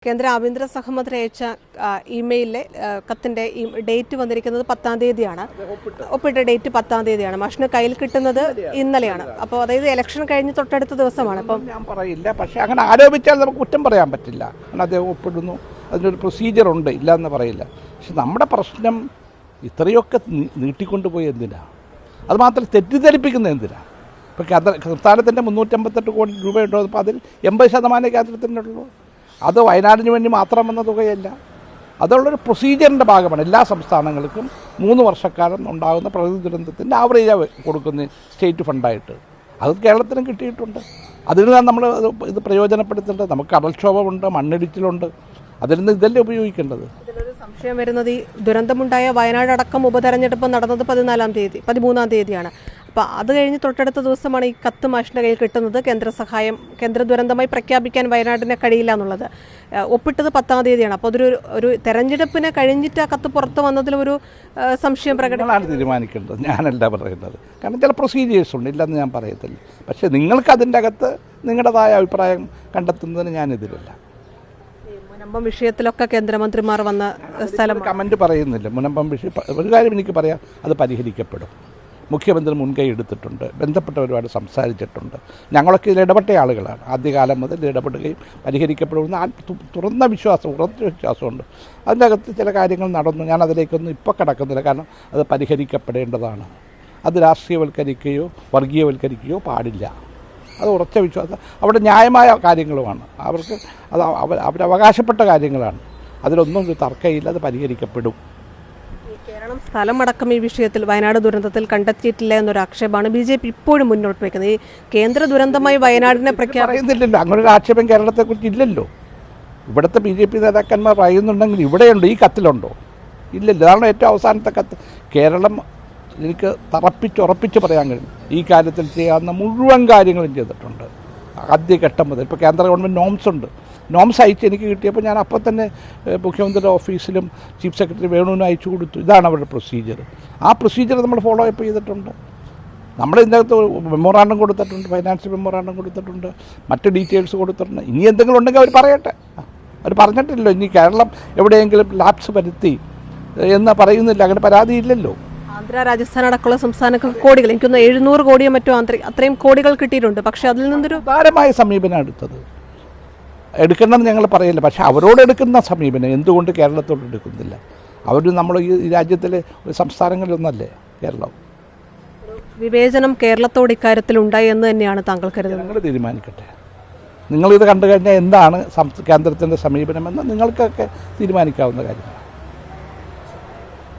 കേന്ദ്ര ആഭ്യന്തര സഹമന്ത്രി അയച്ച ഇമെയിലിലെ കത്തിൻ്റെ ഡേറ്റ് വന്നിരിക്കുന്നത് 10-ാം തീയതിയാണ്. ഒപ്പിട്ട ഡേറ്റ് 10-ാം തീയതിയാണ്. മാഷിന് കയ്യിൽ കിട്ടുന്നത് ഇന്നലെയാണ്. അപ്പോൾ അതായത് ഇലക്ഷൻ കഴിഞ്ഞ് തൊട്ടടുത്ത ദിവസമാണ്. അപ്പം ഞാൻ പറയില്ല, പക്ഷേ അങ്ങനെ ആരോപിച്ചാൽ നമുക്ക് കുറ്റം പറയാൻ പറ്റില്ല. കാരണം അദ്ദേഹം ഒപ്പിടുന്നു, അതിനൊരു പ്രൊസീജിയർ ഉണ്ട്, ഇല്ല എന്ന് പറയില്ല. പക്ഷെ നമ്മുടെ പ്രശ്നം ഇത്രയൊക്കെ നീട്ടിക്കൊണ്ടുപോയി എന്തിനാ? അതുമാത്രം തെറ്റിദ്ധരിപ്പിക്കുന്നത് എന്തിനാ? ഇപ്പോൾ സംസ്ഥാനത്തിൻ്റെ 358 കോടി രൂപയുണ്ടോ? അപ്പോൾ അതിൽ 80% കേന്ദ്രത്തിനുള്ളൂ. അത് വയനാടിന് വേണ്ടി മാത്രം വന്ന തുകയല്ല, അതുള്ളൊരു പ്രൊസീജിയറിൻ്റെ ഭാഗമാണ്. എല്ലാ സംസ്ഥാനങ്ങൾക്കും 3 വർഷക്കാലം ഉണ്ടാകുന്ന പ്രകൃതി ദുരന്തത്തിൻ്റെ ആവറേജ് കൊടുക്കുന്ന സ്റ്റേറ്റ് ഫണ്ടായിട്ട് അത് കേരളത്തിനും കിട്ടിയിട്ടുണ്ട്. അതിന് നമ്മൾ ഇത് പ്രയോജനപ്പെടുത്തേണ്ടത്. നമുക്ക് കടൽക്ഷോഭമുണ്ട്, മണ്ണിടിച്ചിലുണ്ട്, അതിൽ നിന്ന് ഇതല്ലേ ഉപയോഗിക്കേണ്ടത്. ഇതിലൊരു സംശയം വരുന്നത് ഈ ദുരന്തമുണ്ടായ വയനാടടക്കം ഉപതെരഞ്ഞെടുപ്പ് നടന്നത് 13-ാം തീയതിയാണ്. അപ്പോൾ അത് കഴിഞ്ഞ് തൊട്ടടുത്ത ദിവസമാണ് ഈ കത്ത് മാഷിൻ്റെ കയ്യിൽ കിട്ടുന്നത്. കേന്ദ്ര ദുരന്തമായി പ്രഖ്യാപിക്കാൻ വയനാടിനെ കഴിയില്ല എന്നുള്ളത്. ഒപ്പിട്ടത് 10-ാം തീയതിയാണ്. അപ്പോൾ ഒരു തെരഞ്ഞെടുപ്പിനെ കഴിഞ്ഞിട്ട് ആ കത്ത് പുറത്ത് വന്നതിലൊരു സംശയം പ്രകടനമാണ് തീരുമാനിക്കേണ്ടത്, ഞാനല്ല പറയുന്നത്. കാരണം ചില പ്രൊസീജിയേഴ്സ് ഉണ്ട്, ഇല്ലെന്ന് ഞാൻ പറയത്തില്ല. പക്ഷേ നിങ്ങൾക്ക് അതിൻ്റെ അകത്ത് നിങ്ങളുടേതായ അഭിപ്രായം കണ്ടെത്തുന്നതിന് ഞാനെതിരല്ല. മുനമ്പം വിഷയത്തിലൊക്കെ കേന്ദ്രമന്ത്രിമാർ വന്ന സ്ഥലം കമൻറ്റ് പറയുന്നില്ല. മുനമ്പം വിഷയം ഒരു കാര്യം എനിക്ക് പറയാം, അത് പരിഹരിക്കപ്പെടും. മുഖ്യമന്ത്രി മുൻകൈ എടുത്തിട്ടുണ്ട്, ബന്ധപ്പെട്ടവരുമായിട്ട് സംസാരിച്ചിട്ടുണ്ട്. ഞങ്ങളൊക്കെ ഇതിൽ ഇടപെട്ട ആളുകളാണ്. ആദ്യകാലം മുതൽ ഇടപെടുകയും പരിഹരിക്കപ്പെടുന്ന തുറന്ന വിശ്വാസം, ഉറച്ച വിശ്വാസമുണ്ട്. അതിൻ്റെ അകത്ത് ചില കാര്യങ്ങൾ നടന്നു. ഞാൻ അതിലേക്കൊന്നും ഇപ്പോൾ കിടക്കുന്നില്ല. കാരണം അത് പരിഹരിക്കപ്പെടേണ്ടതാണ്. അത് രാഷ്ട്രീയവൽക്കരിക്കുകയോ വർഗീയവൽക്കരിക്കുകയോ പാടില്ല. അത് ഉറച്ച വിശ്വാസം. അവിടെ ന്യായമായ കാര്യങ്ങളുമാണ്. അവർക്ക് അത് അവരവകാശപ്പെട്ട കാര്യങ്ങളാണ്. അതിലൊന്നും ഒരു തർക്കമില്ല. അത് പരിഹരിക്കപ്പെടും. കേരളം സ്ഥലമടക്കം ഈ വിഷയത്തിൽ വയനാട് ദുരന്തത്തിൽ കണ്ടെത്തിയിട്ടില്ല എന്നൊരു ആക്ഷേപമാണ് BJP ഇപ്പോഴും മുന്നോട്ട് വയ്ക്കുന്നത്. ഈ കേന്ദ്ര ദുരന്തമായി വയനാടിനെ പറയുന്നില്ലല്ലോ. അങ്ങനെ ഒരു ആക്ഷേപം കേരളത്തെക്കുറിച്ച് ഇല്ലല്ലോ. ഇവിടുത്തെ BJP നേതാക്കന്മാർ പറയുന്നുണ്ടെങ്കിൽ ഇവിടെയുണ്ടോ? ഈ കത്തിലുണ്ടോ? ഇല്ലല്ലോ. അതാണ് ഏറ്റവും അവസാനത്തെ കത്ത്. കേരളം എനിക്ക് ഉറപ്പിച്ച് പറയാൻ കഴിയും, ഈ കാര്യത്തിൽ ചെയ്യാവുന്ന മുഴുവൻ കാര്യങ്ങളും ചെയ്തിട്ടുണ്ട്. ആദ്യഘട്ടം മുതൽ ഇപ്പോൾ കേന്ദ്ര ഗവൺമെൻറ് നോംസ് അയച്ച് എനിക്ക് കിട്ടിയപ്പോൾ ഞാൻ അപ്പോൾ തന്നെ മുഖ്യമന്ത്രിയുടെ ഓഫീസിലും ചീഫ് സെക്രട്ടറി വേണുവിനും അയച്ചു കൊടുത്തു. ഇതാണ് അവരുടെ പ്രൊസീജിയർ. ആ പ്രൊസീജിയർ നമ്മൾ ഫോളോ അപ്പ് ചെയ്തിട്ടുണ്ട്. നമ്മൾ ഇതിനകത്ത് മെമ്മോറാണ്ടം കൊടുത്തിട്ടുണ്ട്, ഫൈനാൻഷ്യൽ മെമ്മോറാണ്ടം കൊടുത്തിട്ടുണ്ട്, മറ്റ് ഡീറ്റെയിൽസ് കൊടുത്തിട്ടുണ്ട്. ഇനി എന്തെങ്കിലും ഉണ്ടെങ്കിൽ അവർ പറയട്ടെ. അവർ പറഞ്ഞിട്ടില്ലല്ലോ ഇനി കേരളം എവിടെയെങ്കിലും ലാപ്സ് വരുത്തി എന്ന് പറയുന്നില്ല. അങ്ങനെ പരാതിയില്ലല്ലോ. ആന്ധ്ര, രാജസ്ഥാൻ അടക്കമുള്ള സംസ്ഥാനങ്ങൾക്ക് കോടികൾ, എനിക്കൊന്ന് 700 കോടിയോ മറ്റോ അത്രയും കോടികൾ കിട്ടിയിട്ടുണ്ട്. പക്ഷേ അതിൽ നിന്നൊരു ഉദാരമായ സമീപനം എടുക്കണമെന്ന് ഞങ്ങൾ പറയില്ല. പക്ഷേ അവരോട് എടുക്കുന്ന സമീപനം എന്തുകൊണ്ട് കേരളത്തോട് എടുക്കുന്നില്ല? അവർ നമ്മൾ ഈ രാജ്യത്തിലെ ഒരു സംസ്ഥാനങ്ങളിലൊന്നല്ലേ കേരളം. വിവേചനം കേരളത്തോട് ഇക്കാര്യത്തിൽ ഉണ്ടായി എന്ന് തന്നെയാണ് താങ്കൾ കരുതുന്നത്? നിങ്ങൾ തീരുമാനിക്കട്ടെ. നിങ്ങളിത് കണ്ടു കഴിഞ്ഞാൽ എന്താണ് കേന്ദ്രത്തിൻ്റെ സമീപനമെന്ന് നിങ്ങൾക്കൊക്കെ തീരുമാനിക്കാവുന്ന കാര്യമാണ്.